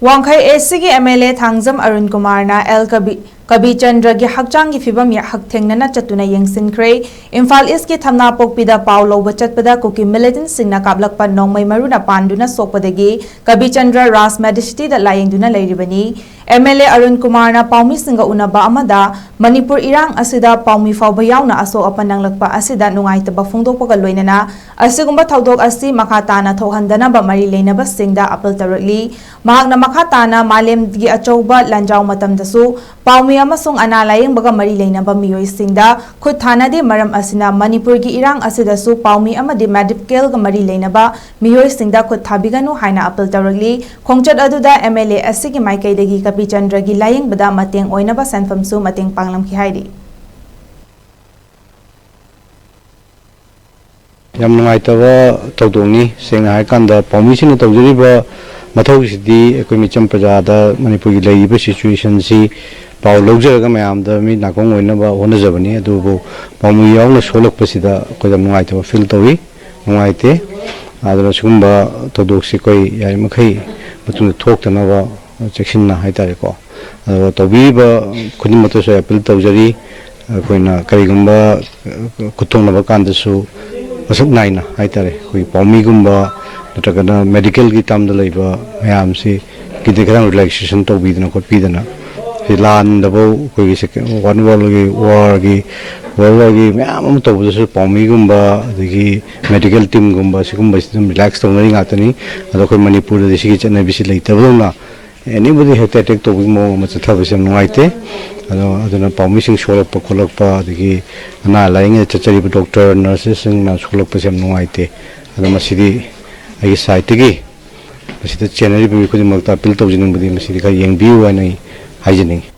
वांखै AC की MLA Thangjam Arun Kumar ना L कबी चंद्र की हकचांग की फिबम या हकथेंगना चतुना यंगसिनख्रे इम्फाल ईस्ट की थमना पोकपीदा पाव लौब चतपदा कुकी मिलिटेंट सिंगना काबलकपा नोंमै मरुना पांडुना सोकपदगी कबी चंद्र रास मेडिसिटी दा लायंगदुना लेरिबनी एमएलए अरुण कुमार ना पाउमी सिंगा उनबा अमदा मणिपुर इरांग असिदा पाउमी फावबा यावना असो अपन नंगलकपा असिदा नुंगाइतबा फोंदोकपगा लोइनना असिगुंबा थौदोक असि मखा ताना थौहंदनबा मरि लेनबा सिंगदा अपील तौरकली महागना मखा ताना मालेमगी अचौबा लंजाव मतमदसु पाउमी अमसुंग अना लायंगबगा मरि लेनबा मियोइसिंगदा खुद थानादे मरम असिना मणिपुर की इरांग असिदसु पाउमी अमदि मेडिकलगा मरि लेनबा मियोइसिंगदा खुद थाबिगनु हाइना अपील तौरकली खोंचत अदुदा एमएलए असिगी माइकैदगी कबी चंद्र की लायंगबदा मतेंग ओइनबा सेनफमसु मतेंग पांगलमखि हाइरि यम नुंगाइतबा तौदोंनि सेंना हाइकांदा पाउमीसिना तौजरिबा मथौसिदी अखोइ मिचम प्रजादा मणिपुर की लैरिबा सिचुएशन सी पाउ लौजरगा मयामदा मी नाकोंग ओइनबा होनजबनी अदुबो पाउमी यावना सोलकपसिदा अखोइ नुंगाइतबा फील तौई नुंगाइते आदरा सुगुंबा तौदोकसि कोइ याइ मखै मतुन थोक्तनबा चेक्सिन्ना हाइतारेको अदुबा तौबीबा खुदिमतसु अपील तौजरी अखोइना करिगुंबा खुथोंनबा कांदसु असुक नाइना हाइतारे अखोइ पाउमीगुंबा नत्रगना मेडिकल की तमदा लैबा मयाम से किदे खरां रिलैक्सेशन तौबीदना खोपीदना लानदबो अखोइ सेकेंड वन वर्ल्ड की मैम तौबदसु पाउमीगुंबा अदगी मेडिकल टीम गुंबा सिगुंबा रिलैक्स तौनरि गातनी अदो अखोइ मणिपुर दिसिगी चनबिसि लैतबदोना एनीबडी हेट अटैक तौबि मो मचथबसे नुंगाइते अदुना पाउमीसिंग सोलकपा खोलकपा अदगी अना लाइंग चचरिबा डॉक्टर नर्सेस सिंग ना सोलकपसे नुंगाइते अदो मसिदी आई साइटगी मसिदा चैनल भी खुद मक्ता अपील तौजनिंग बदी मसिदी का यंगबियु हाइना हाइजनिंग